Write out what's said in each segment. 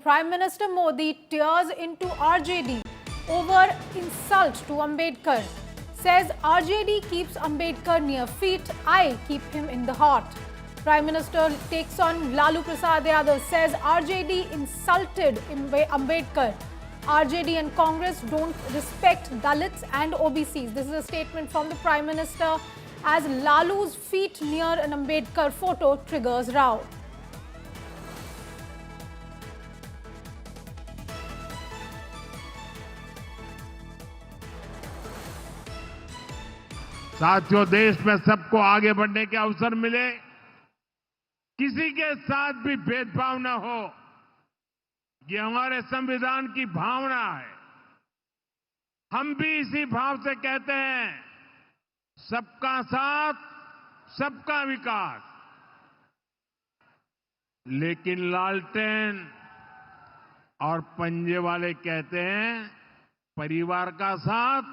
Prime Minister Modi tears into RJD over insult to Ambedkar. Says RJD keeps Ambedkar near feet, I keep him in the heart. Prime Minister takes on Lalu Prasad Yadav, says RJD insulted Ambedkar. RJD and Congress don't respect Dalits and OBCs. This is a statement from the Prime Minister as Lalu's feet near an Ambedkar photo triggers row. साथियों, देश में सबको आगे बढ़ने के अवसर मिले, किसी के साथ भी भेदभाव न हो, ये हमारे संविधान की भावना है। हम भी इसी भाव से कहते हैं, सबका साथ, सबका विकास। लेकिन लालटेन और पंजे वाले कहते हैं, परिवार का साथ,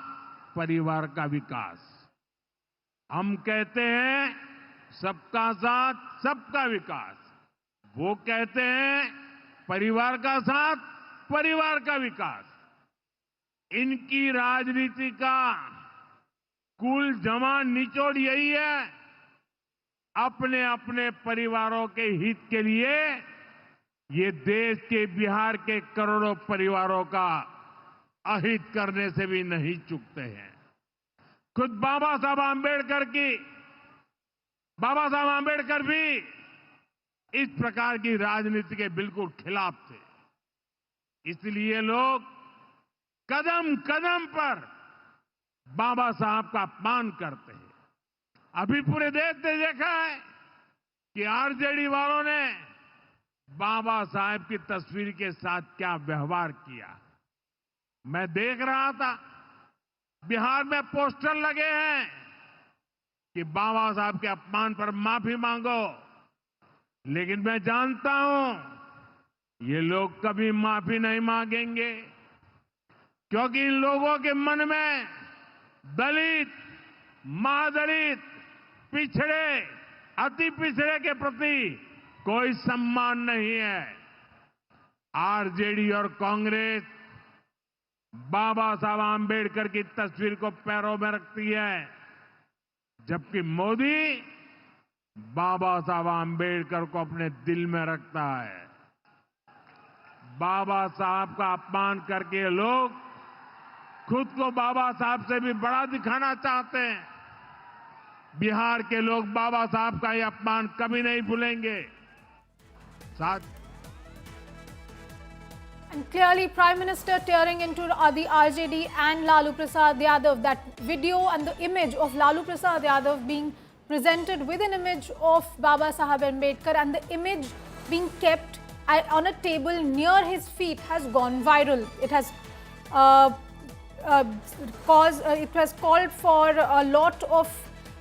परिवार का विकास। हम कहते हैं, सबका साथ, सबका विकास। वो कहते हैं, परिवार का साथ, परिवार का विकास। इनकी राजनीति का कुल जमा निचोड़ यही है, अपने अपने परिवारों के हित के लिए ये देश के बिहार के करोड़ों परिवारों का अहित करने से भी नहीं चूकते हैं। खुद बाबा साहब आंबेडकर भी इस प्रकार की राजनीति के बिल्कुल खिलाफ थे। इसलिए लोग कदम कदम पर बाबा साहब का अपमान करते हैं। अभी पूरे देश ने देखा है कि आरजेडी वालों ने बाबा साहब की तस्वीर के साथ क्या व्यवहार किया। मैं देख रहा था, बिहार में पोस्टर लगे हैं कि बाबा साहब के अपमान पर माफी मांगो, लेकिन मैं जानता हूं ये लोग कभी माफी नहीं मांगेंगे, क्योंकि इन लोगों के मन में दलित, महादलित, पिछड़े, अति पिछड़े के प्रति कोई सम्मान नहीं है। आरजेडी और कांग्रेस बाबा साहब आंबेडकर की तस्वीर को पैरों में रखती है, जबकि मोदी बाबा साहब आंबेडकर को अपने दिल में रखता है। बाबा साहब का अपमान करके लोग खुद को बाबा साहब से भी बड़ा दिखाना चाहते हैं। बिहार के लोग बाबा साहब का ये अपमान कभी नहीं भूलेंगे। And clearly, Prime Minister tearing into the RJD and Lalu Prasad Yadav. That video and the image of Lalu Prasad Yadav being presented with an image of Baba Saheb Ambedkar and the image being kept on a table near his feet has gone viral. It has called for a lot of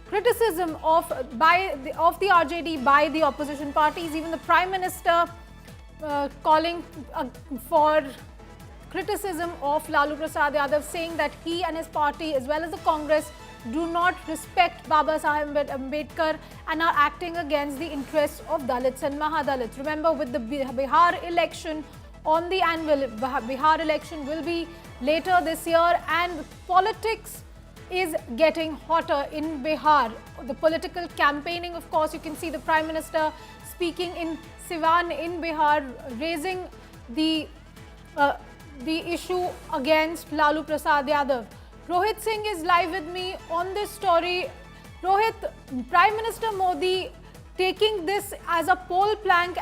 criticism of the RJD by the opposition parties. Even the Prime Minister calling for criticism of Lalu Prasad Yadav, saying that he and his party as well as the Congress do not respect Baba Saheb Ambedkar and are acting against the interests of Dalits and Mahadalits. Remember, with the Bihar election on the anvil, Bihar election will be later this year and politics is getting hotter in Bihar. The political campaigning, of course, you can see the Prime Minister speaking in Siwan in Bihar, raising the issue against Lalu Prasad Yadav. Rohit Singh is live with me on this story. Rohit, Prime Minister Modi taking this as a poll plank,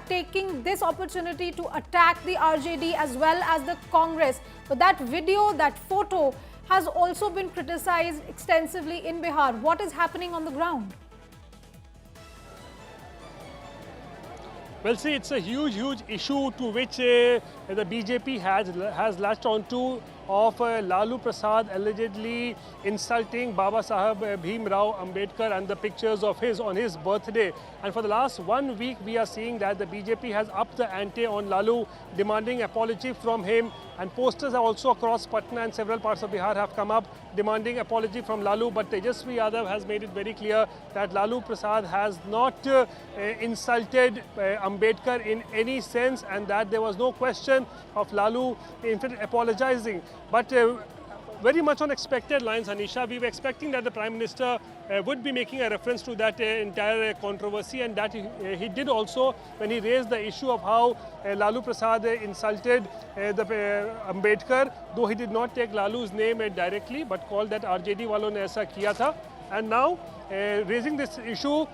taking this opportunity to attack the RJD as well as the Congress. But that video, that photo has also been criticized extensively in Bihar. What is happening on the ground? Well, see, it's a huge issue to which the BJP has latched onto of Lalu Prasad allegedly insulting Baba Saheb Bhim Rao Ambedkar and the pictures of his on his birthday. And for the last 1 week, we are seeing that the BJP has upped the ante on Lalu, demanding apology from him. And posters are also across Patna and several parts of Bihar have come up demanding apology from Lalu. But Tejasvi Yadav has made it very clear that Lalu Prasad has not insulted Ambedkar in any sense, and that there was no question of Lalu in fact apologizing. But very much on expected lines, Anisha, we were expecting that the Prime Minister would be making a reference to that entire controversy, and that he did also when he raised the issue of how Lalu Prasad insulted the Ambedkar, though he did not take Lalu's name directly, but called that RJD walon ne aisa kiya tha. And now, raising this issue,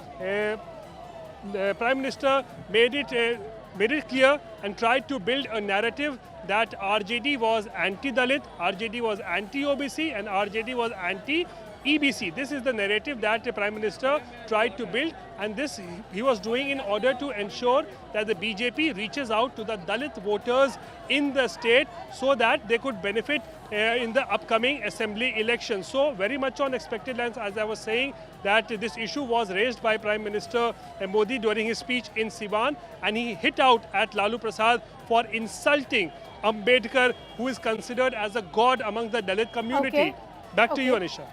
the Prime Minister made it clear and tried to build a narrative that RJD was anti-Dalit, RJD was anti-OBC, and RJD was anti-EBC. This is the narrative that the Prime Minister tried to build, and this he was doing in order to ensure that the BJP reaches out to the Dalit voters in the state so that they could benefit in the upcoming assembly elections. So very much on expected lines, as I was saying, that this issue was raised by Prime Minister Modi during his speech in Siwan, and he hit out at Lalu Prasad for insulting Ambedkar, who is considered as a god among the Dalit community. Okay. Back to you, Anisha.